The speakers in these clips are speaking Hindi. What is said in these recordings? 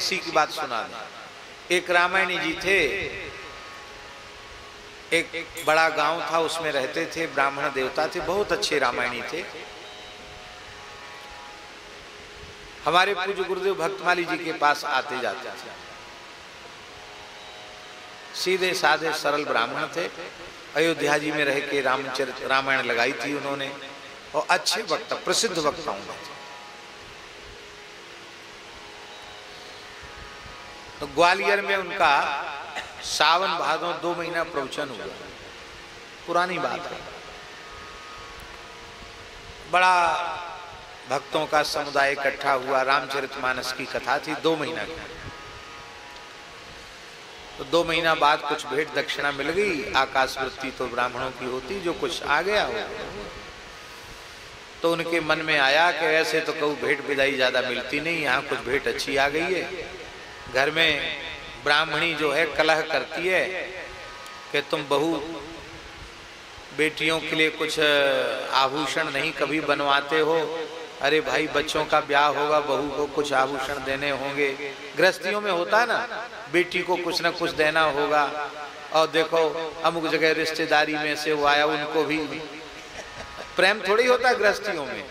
इसी की बात सुना दें। एक रामायणी जी थे, एक बड़ा गांव था, उसमें रहते थे, ब्राह्मण देवता थे, बहुत अच्छे रामायणी थे। हमारे पूज्य गुरुदेव भक्तमाली जी के पास आते जाते थे। सीधे साधे सरल ब्राह्मण थे। अयोध्या जी में रह के रामचरित रामायण लगाई थी उन्होंने, और अच्छे वक्ता, प्रसिद्ध वक्ताओं में थे। तो ग्वालियर में उनका सावन भादों 2 महीना प्रवचन हुआ। पुरानी बात है। बड़ा भक्तों का समुदाय इकट्ठा हुआ। रामचरितमानस की कथा थी, 2 महीना की। तो 2 महीना बाद कुछ भेंट दक्षिणा मिल गई। आकाश वृत्ति तो ब्राह्मणों की होती, जो कुछ आ गया हो। तो उनके मन में आया कि ऐसे तो कहूँ भेंट विदाई ज्यादा मिलती नहीं, यहाँ कुछ भेंट अच्छी आ गई है। घर में ब्राह्मणी जो है कलह करती है कि तुम बहू बेटियों के लिए कुछ आभूषण नहीं कभी बनवाते हो। अरे भाई, बच्चों का ब्याह होगा, बहू को कुछ आभूषण देने होंगे। गृहस्थियों में होता है ना, बेटी को कुछ ना कुछ देना होगा। और देखो अमुक जगह रिश्तेदारी में से वो आया, उनको भी प्रेम थोड़ी होता गृहस्थियों में।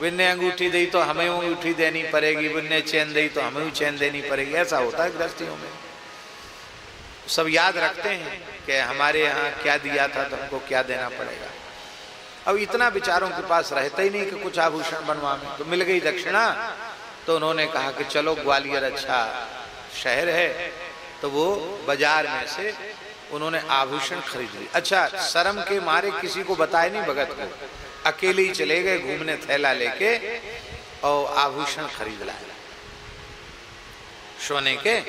विन्ने अंगूठी दी तो हमें अंगूठी देनी पड़ेगी, विन्ने चैन दी तो हमें चैन देनी पड़ेगी, ऐसा होता है गृहस्थियों में। सब याद रखते हैं कि हमारे यहाँ क्या दिया था तो हमको क्या देना पड़ेगा। अब इतना विचारों के पास रहता ही नहीं कि कुछ आभूषण बनवा में। तो मिल गई दक्षिणा, तो उन्होंने कहा कि चलो ग्वालियर अच्छा शहर है। तो वो बाजार में से उन्होंने आभूषण खरीद ली। अच्छा, शर्म के मारे किसी को बताए नहीं भगत को, अकेले ही चले गए घूमने, थैला लेके, और आभूषण खरीद लाए सोने के।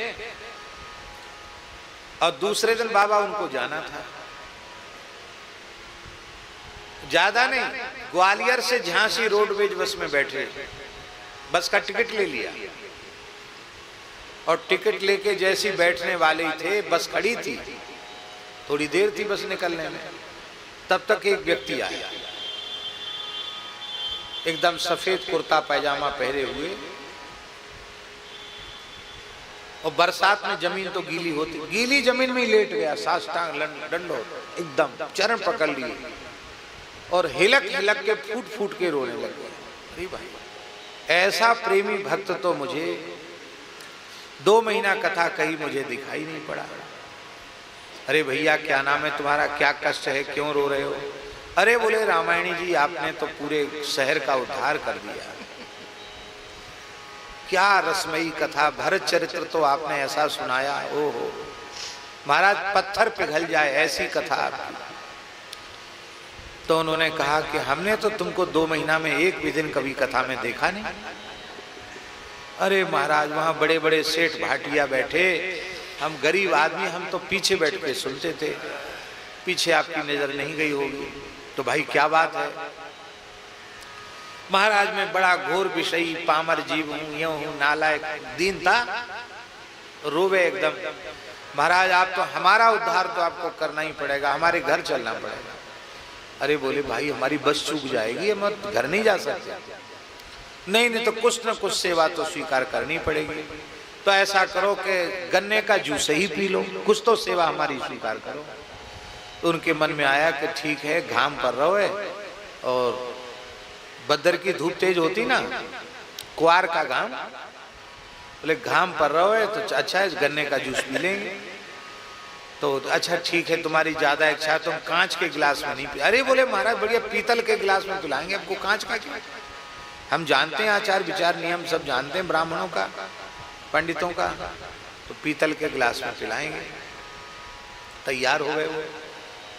और दूसरे दिन बाबा उनको जाना था। ज्यादा नहीं, ग्वालियर से झांसी रोडवेज बस में बैठे, बस का टिकट ले लिया। और टिकट लेके जैसी बैठने वाले थे, बस खड़ी थी, थोड़ी देर थी बस निकलने में, तब तक एक व्यक्ति आया, एकदम सफेद कुर्ता पैजामा पहने हुए। और बरसात में जमीन तो गीली होती, गीली जमीन में ही लेट गया, साष्टांग दंडवत, एकदम चरण पकड़ लिए और हिलक हिलक के फूट फूट के रोने लगे। अरे भाई, ऐसा प्रेमी भक्त तो मुझे 2 महीना कथा कही मुझे दिखाई नहीं पड़ा। अरे भैया, क्या नाम है तुम्हारा, क्या कष्ट है, क्यों रो रहे हो? अरे बोले, रामायणी जी आपने तो पूरे शहर का उद्धार कर दिया। क्या रसमयी कथा, भरत चरित्र तो आपने ऐसा सुनाया, ओहो महाराज पत्थर पिघल जाए ऐसी कथा आपकी। तो उन्होंने कहा कि हमने तो तुमको 2 महीना में एक भी दिन कभी कथा में देखा नहीं। अरे महाराज, वहां बड़े बड़े सेठ भाटिया बैठे, हम गरीब आदमी, हम तो पीछे बैठ के सुनते थे, पीछे आपकी नजर नहीं गई होगी। तो भाई क्या बात है? महाराज, मैं बड़ा घोर विषयी पामर जीव हूं, यूं हूं, नालायक, दीन था, रोवे एकदम। महाराज, आप तो, हमारा उद्धार तो आपको करना ही पड़ेगा, हमारे घर चलना पड़ेगा। अरे बोले, भाई हमारी बस चूक जाएगी, हम घर नहीं जा सकते। नहीं नहीं, तो कुछ न कुछ सेवा तो स्वीकार करनी पड़ेगी। तो ऐसा करो कि गन्ने का जूस ही पी लो, कुछ तो सेवा हमारी स्वीकार करो। तो उनके मन में आया कि ठीक है, घाम पड़ रहा है और बदर की धूप तेज होती ना, कुआर का घाम, बोले घाम पड़ रहा है तो अच्छा है, गन्ने का जूस पी लेंगे। तो अच्छा ठीक है, तुम्हारी ज्यादा इच्छा, तुम कांच के गिलास में नहीं पी। अरे बोले महाराज, बढ़िया पीतल के गिलास में पिलाएंगे आपको, कांच का क्यों? हम जानते हैं आचार विचार नियम सब जानते हैं ब्राह्मणों का, पंडितों का, तो पीतल के गिलास में पिलाएंगे। तैयार हो गए वो।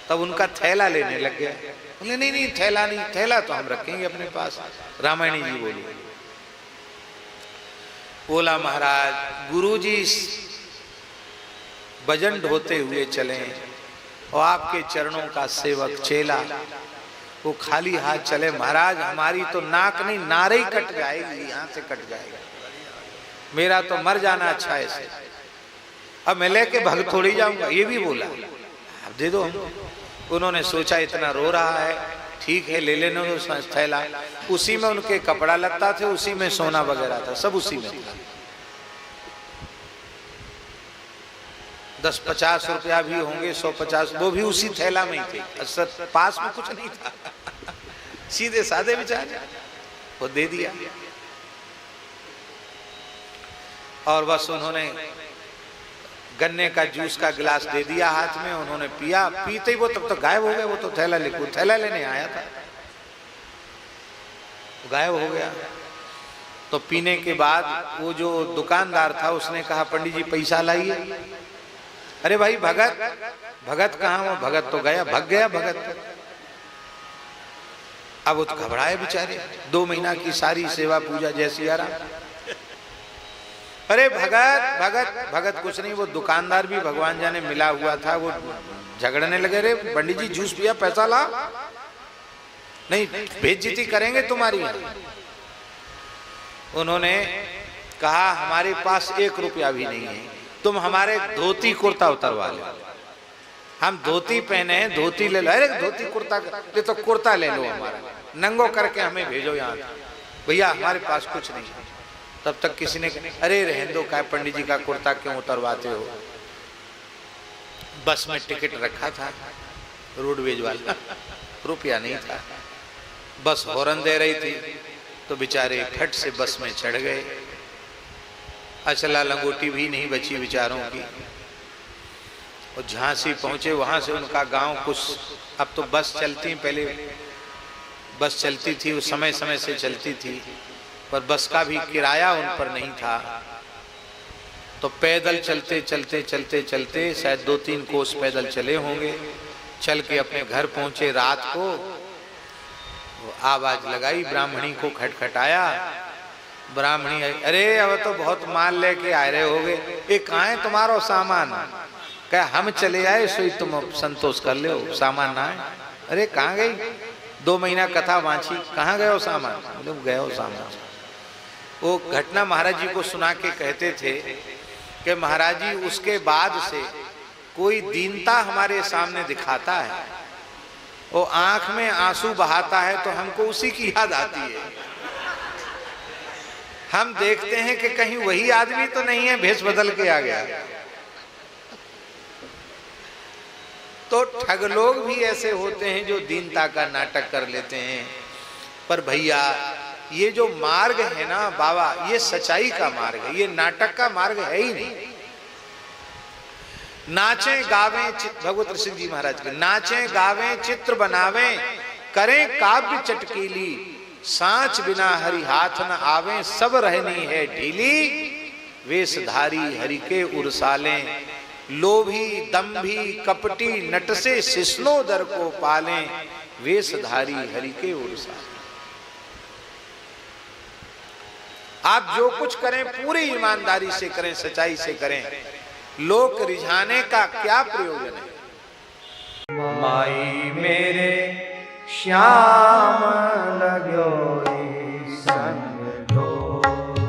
तब उनका थैला लेने लग गए। बोले नहीं नहीं, थैला नहीं, थैला तो हम रखेंगे अपने पास। रामायणी जी बोली, बोला महाराज, गुरुजी भजन ढोते हुए चले और आपके चरणों का सेवक चेला वो खाली हाथ चले। महाराज, हमारी तो नाक नहीं, नारे ही कट जाएगी, यहाँ से कट जाएगा, मेरा तो मर जाना अच्छा है ऐसे। अब मैं लेके भग थोड़ी जाऊंगा, ये भी बोला। अब दे दो। उन्होंने सोचा इतना रो रहा है, ठीक है ले लेने दो थैला। उसी में उनके कपड़ा लगता थे, उसी में सोना वगैरह था, सब उसी में था। 10-50 रुपया भी होंगे, 100-50, वो भी उसी थैला में ही थे। असर पास में कुछ नहीं था, सीधे साधे बेचारे, वो दे दिया। और बस उन्होंने गन्ने का जूस का गिलास दे दिया हाथ में, उन्होंने पिया। पीते ही वो तब तो गायब हो गया। वो तो थैला लेने आया था, गायब हो गया। तो पीने के बाद वो जो दुकानदार था उसने कहा, पंडित जी पैसा लाइए। अरे भाई भगत कहाँ? वो भगत तो गया, भग गया भगत। अब वो तो घबराए बेचारे, 2 महीना की सारी सेवा पूजा जैसी आराम। अरे भगत कुछ नहीं, वो दुकानदार भी भगवान जाने मिला हुआ था। वो झगड़ने लगे, रे पंडित जी जूस पिया, पैसा ला, नहीं बेइज्जती करेंगे तुम्हारी। उन्होंने कहा, हमारे पास 1 रुपया भी नहीं है, तुम हमारे धोती कुर्ता उतरवा लो। हम धोती पहने हैं, धोती ले लो। अरे धोती कुर्ता ले तो कुर्ता ले लो, हमारा नंगो करके हमें भेजो यहाँ। भैया हमारे पास कुछ नहीं है। तब तक किसी ने, अरे रहने दो, क्या पंडित जी का कुर्ता क्यों उतरवाते हो? बस में टिकट रखा था रोडवेज वाला, रुपया नहीं था। बस हॉर्न दे रही थी तो बेचारे फट से बस में चढ़ गए। अचला लंगोटी भी नहीं बची बेचारों की। और झांसी पहुंचे, वहां से उनका गांव कुछ, अब तो बस चलती, पहले बस चलती थी, उस समय से चलती थी, पर बस का भी किराया उन पर नहीं था। तो पैदल चलते शायद 2-3 कोस पैदल चले होंगे। चल के अपने घर पहुंचे। रात को आवाज लगाई, ब्राह्मणी को खटखटाया। ब्राह्मणी, अरे अब तो बहुत माल लेके आ रहे होगे, ये कहाँ है तुम्हारो सामान? क्या हम चले आए, सोई तुम संतोष कर लो, सामान ना है। अरे कहाँ गई? 2 महीना कथा वांची, कहाँ गए हो सामान? गए हो सामान। वो घटना महाराज जी को सुना के कहते थे कि महाराज जी, उसके बाद से कोई दीनता हमारे सामने दिखाता है, वो आंख में आंसू बहाता है, तो हमको उसी की याद आती है। हम देखते हैं कि कहीं वही आदमी तो नहीं है, भेष बदल के आ गया। तो ठग लोग भी ऐसे होते हैं जो दीनता का नाटक कर लेते हैं। पर भैया ये जो मार्ग है ना बाबा, ये सच्चाई का मार्ग है, ये नाटक का मार्ग है ही नहीं। नाचे गावे, भगवत ऋषि जी महाराज के, नाचे गावे चित्र बनावे, करें काव्य चटकीली, सांच बिना हरि हाथ न आवे, सब रहनी है ढीली, वेशधारी हरि के उरसाले, लोभी दंभी कपटी नट से शिष्णो दर को पाले, वेशधारी हरि के उरसाले। आप जो कुछ करें पूरी ईमानदारी से करें, सच्चाई से करें, लोक रिझाने का क्या प्रयोजन है? माई मेरे श्याम